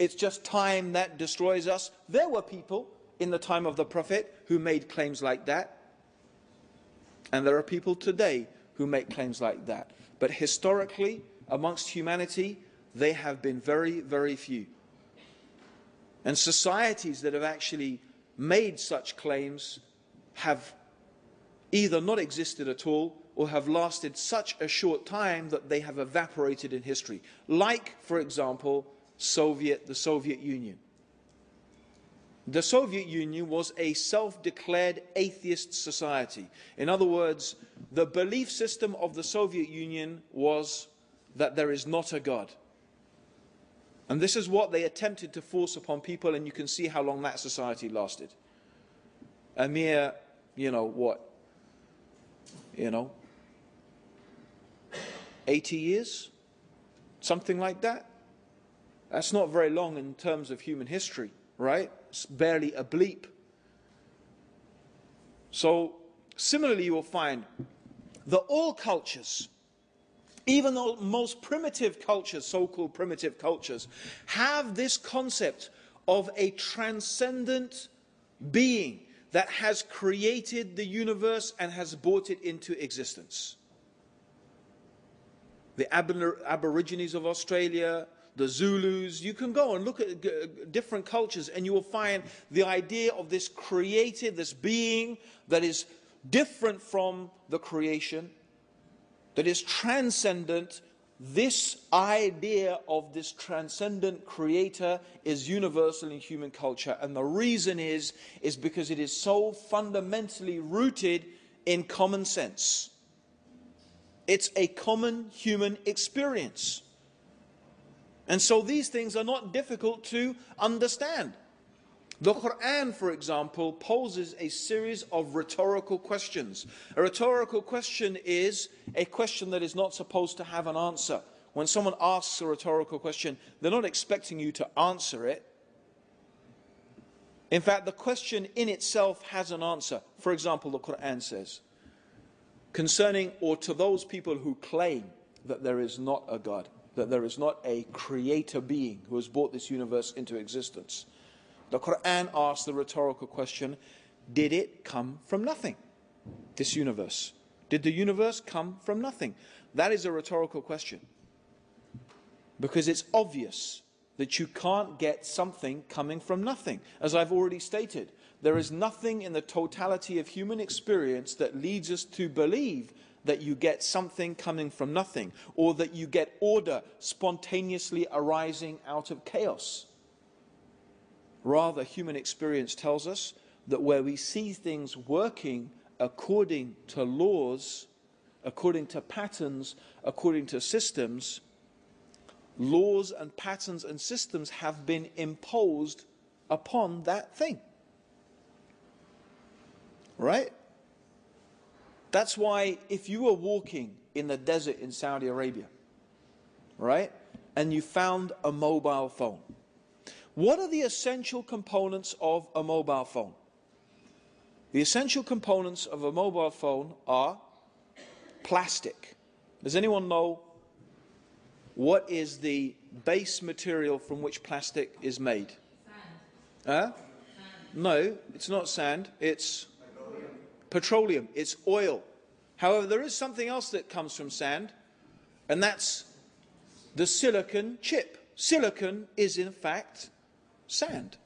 it's just time that destroys us. There were people in the time of the Prophet who made claims like that. And there are people today who make claims like that. But historically, amongst humanity, they have been very, very few. And societies that have actually made such claims have either not existed at all or have lasted such a short time that they have evaporated in history. Like, for example, the Soviet Union. The Soviet Union was a self-declared atheist society. In other words, the belief system of the Soviet Union was that there is not a God. And this is what they attempted to force upon people, and you can see how long that society lasted. A mere, 80 years? Something like that? That's not very long in terms of human history, right? It's barely a bleep. So, similarly, you will find that all cultures, even the most primitive cultures, so-called primitive cultures, have this concept of a transcendent being that has created the universe and has brought it into existence. The Aborigines of Australia, the Zulus, you can go and look at different cultures and you will find the idea of this created, this being that is different from the creation, that is transcendent. This idea of this transcendent creator is universal in human culture. And the reason is because it is so fundamentally rooted in common sense. It's a common human experience. And so these things are not difficult to understand. The Quran, for example, poses a series of rhetorical questions. A rhetorical question is a question that is not supposed to have an answer. When someone asks a rhetorical question, they're not expecting you to answer it. In fact, the question in itself has an answer. For example, the Quran says, concerning or to those people who claim that there is not a God, that there is not a creator being who has brought this universe into existence. The Quran asks the rhetorical question, did it come from nothing, this universe? Did the universe come from nothing? That is a rhetorical question. Because it's obvious that you can't get something coming from nothing. As I've already stated, there is nothing in the totality of human experience that leads us to believe that you get something coming from nothing, or that you get order spontaneously arising out of chaos. Rather, human experience tells us that where we see things working according to laws, according to patterns, according to systems, laws and patterns and systems have been imposed upon that thing. Right? That's why if you were walking in the desert in Saudi Arabia, right, and you found a mobile phone, what are the essential components of a mobile phone? The essential components of a mobile phone are plastic. Does anyone know what is the base material from which plastic is made? Sand. No, it's not sand. It's petroleum. It's oil. However, there is something else that comes from sand, and that's the silicon chip. Silicon is in fact sand.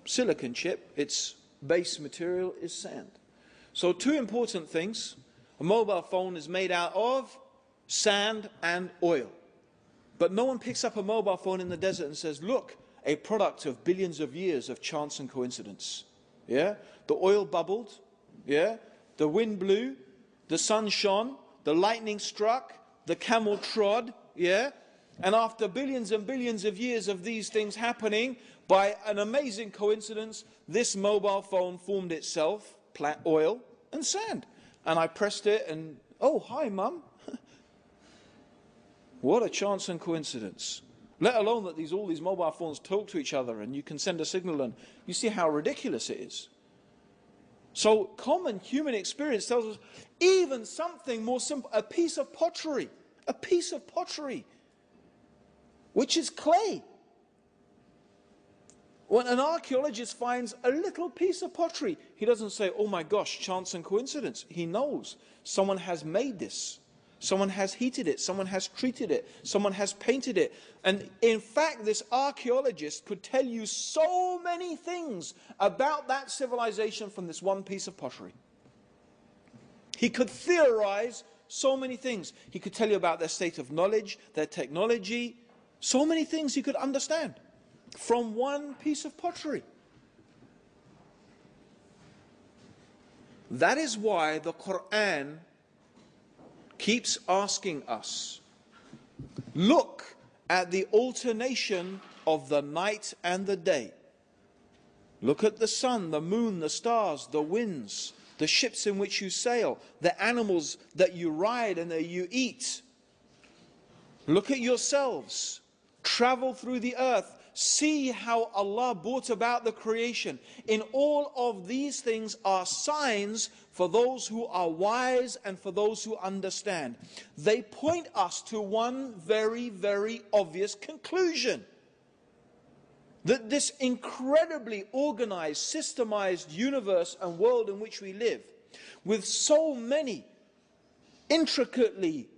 Silicon chip, its base material is sand. So two important things. A mobile phone is made out of sand and oil. But no one picks up a mobile phone in the desert and says, look, a product of billions of years of chance and coincidence. Yeah? The oil bubbled. Yeah? The wind blew. The sun shone. The lightning struck. The camel trod. Yeah? And after billions and billions of years of these things happening, by an amazing coincidence, this mobile phone formed itself, oil and sand. And I pressed it and, oh, hi, Mum. What a chance and coincidence. Let alone that all these mobile phones talk to each other and you can send a signal, and you see how ridiculous it is. So common human experience tells us even something more simple, a piece of pottery, which is clay. When an archaeologist finds a little piece of pottery, he doesn't say, oh my gosh, chance and coincidence. He knows someone has made this. Someone has heated it. Someone has treated it. Someone has painted it. And in fact, this archaeologist could tell you so many things about that civilization from this one piece of pottery. He could theorize so many things. He could tell you about their state of knowledge, their technology, so many things he could understand from one piece of pottery. That is why the Quran keeps asking us, look at the alternation of the night and the day. Look at the sun, the moon, the stars, the winds, the ships in which you sail, the animals that you ride and that you eat. Look at yourselves. Travel through the earth. See how Allah brought about the creation. In all of these things are signs for those who are wise and for those who understand. They point us to one very, very obvious conclusion. That this incredibly organized, systemized universe and world in which we live, with so many intricately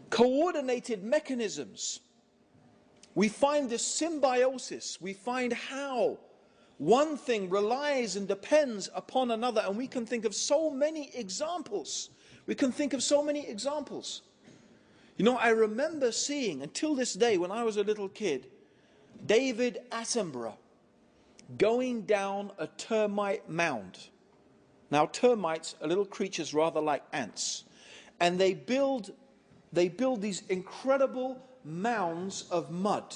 coordinated mechanisms, we find this symbiosis. We find how one thing relies and depends upon another. And we can think of so many examples. We can think of so many examples. You know, I remember seeing, until this day, when I was a little kid, David Attenborough going down a termite mound. Now, termites are little creatures rather like ants. And they build these incredible mounds of mud.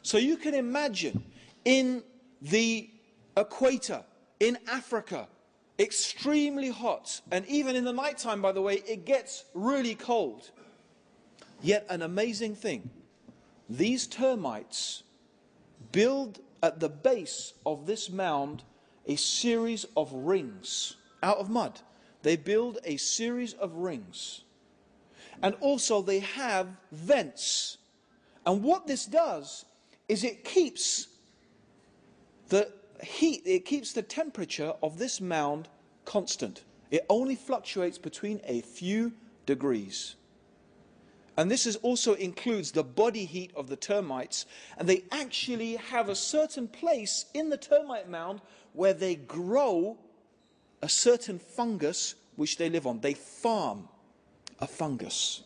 So you can imagine in the equator, in Africa, extremely hot, and even in the nighttime, by the way, it gets really cold. Yet an amazing thing, these termites build at the base of this mound a series of rings out of mud. They build a series of rings. And also they have vents. And what this does is it keeps the heat, it keeps the temperature of this mound constant. It only fluctuates between a few degrees. And this also includes the body heat of the termites. And they actually have a certain place in the termite mound where they grow a certain fungus which they live on. They farm a fungus.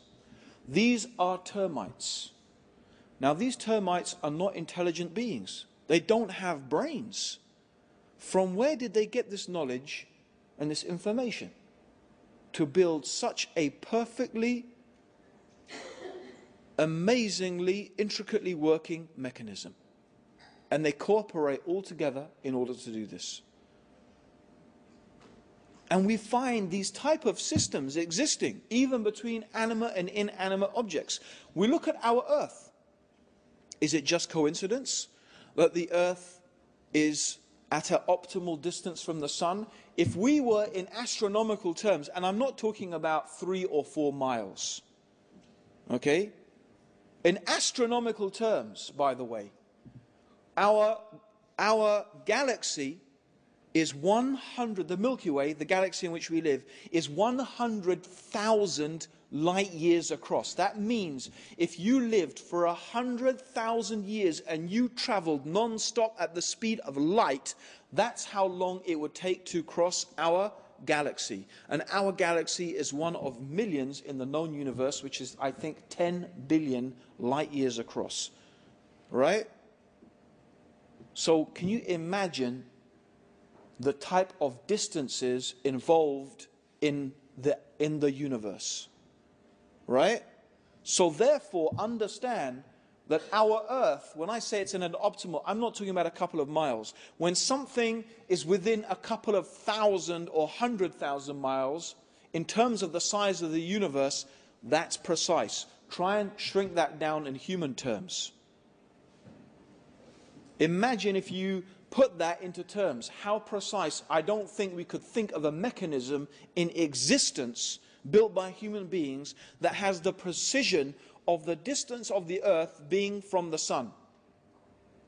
These are termites. Now, these termites are not intelligent beings. They don't have brains. From where did they get this knowledge and this information to build such a perfectly, amazingly, intricately working mechanism? And they cooperate all together in order to do this. And we find these type of systems existing even between animate and inanimate objects. We look at our Earth. Is it just coincidence that the Earth is at an optimal distance from the Sun? If we were in astronomical terms, and I'm not talking about 3 or 4 miles, okay? In astronomical terms, by the way, our galaxy is 100, the Milky Way, the galaxy in which we live, is 100,000 light years across. That means if you lived for 100,000 years and you traveled non-stop at the speed of light, that's how long it would take to cross our galaxy. And our galaxy is one of millions in the known universe, which is, I think, 10 billion light years across. Right? So can you imagine the type of distances involved in the universe? Right? So therefore, understand that our Earth, when I say it's in an optimal, I'm not talking about a couple of miles. When something is within a couple of 1,000 or 100,000 miles, in terms of the size of the universe, that's precise. Try and shrink that down in human terms. Imagine if you put that into terms, how precise. I don't think we could think of a mechanism in existence built by human beings that has the precision of the distance of the Earth being from the Sun.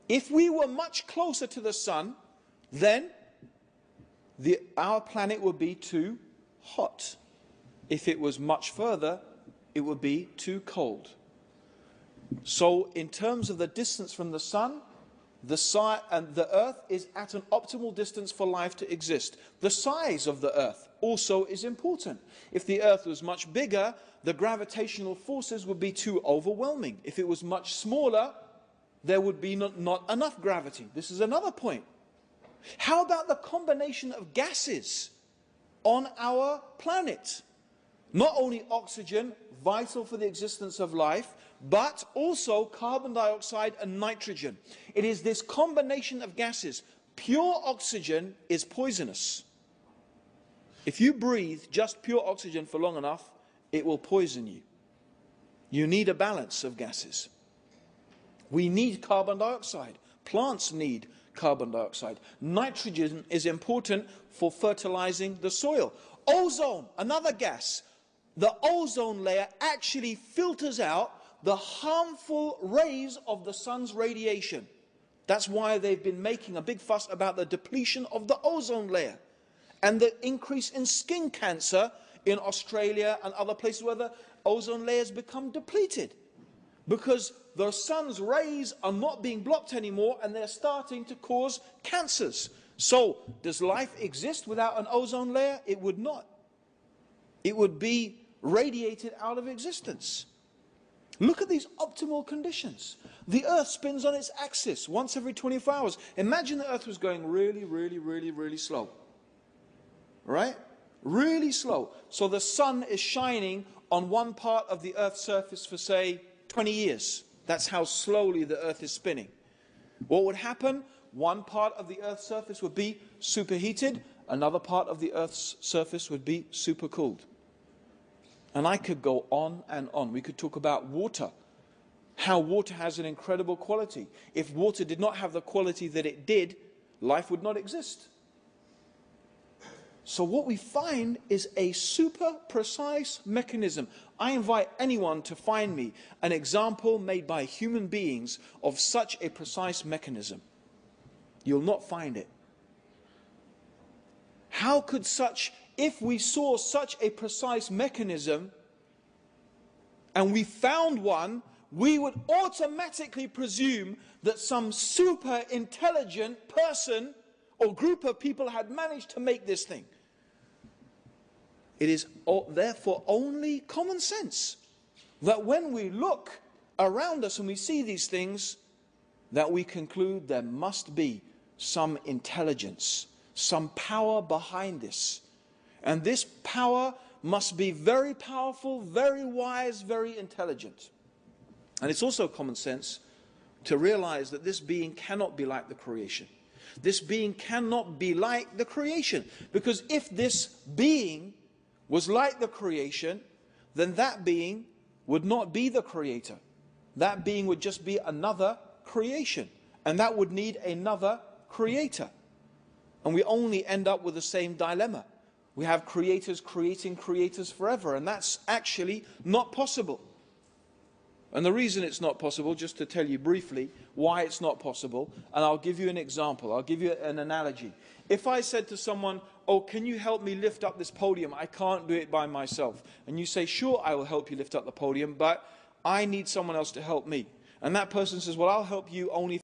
If we were much closer to the sun, then our planet would be too hot. If it was much further, it would be too cold. So in terms of the distance from the sun, the Earth is at an optimal distance for life to exist. The size of the Earth also is important. If the Earth was much bigger, the gravitational forces would be too overwhelming. If it was much smaller, there would be not enough gravity. This is another point. How about the combination of gases on our planet? Not only oxygen, vital for the existence of life, but also carbon dioxide and nitrogen. It is this combination of gases. Pure oxygen is poisonous. If you breathe just pure oxygen for long enough, it will poison you. You need a balance of gases. We need carbon dioxide. Plants need carbon dioxide. Nitrogen is important for fertilizing the soil. Ozone, another gas. The ozone layer actually filters out the harmful rays of the sun's radiation. That's why they've been making a big fuss about the depletion of the ozone layer and the increase in skin cancer in Australia and other places where the ozone layers become depleted, because the sun's rays are not being blocked anymore and they're starting to cause cancers. So, does life exist without an ozone layer? It would not. It would be radiated out of existence. Look at these optimal conditions. The Earth spins on its axis once every 24 hours. Imagine the Earth was going really slow. Right? Really slow. So the sun is shining on one part of the Earth's surface for, say, 20 years. That's how slowly the Earth is spinning. What would happen? One part of the Earth's surface would be superheated, another part of the Earth's surface would be supercooled. And I could go on and on. We could talk about water, how water has an incredible quality. If water did not have the quality that it did, life would not exist. So what we find is a super precise mechanism. I invite anyone to find me an example made by human beings of such a precise mechanism. You'll not find it. How could if we saw such a precise mechanism and we found one, we would automatically presume that some super intelligent person or group of people had managed to make this thing. It is therefore only common sense that when we look around us and we see these things, that we conclude there must be some intelligence, some power behind this. And this power must be very powerful, very wise, very intelligent. And it's also common sense to realize that this being cannot be like the creation. This being cannot be like the creation, because if this being was like the creation, then that being would not be the creator. That being would just be another creation, and that would need another creator. And we only end up with the same dilemma. We have creators creating creators forever, and that's actually not possible. And the reason it's not possible, just to tell you briefly why it's not possible, and I'll give you an example, I'll give you an analogy. If I said to someone, oh, can you help me lift up this podium? I can't do it by myself. And you say, sure, I will help you lift up the podium, but I need someone else to help me. And that person says, well, I'll help you only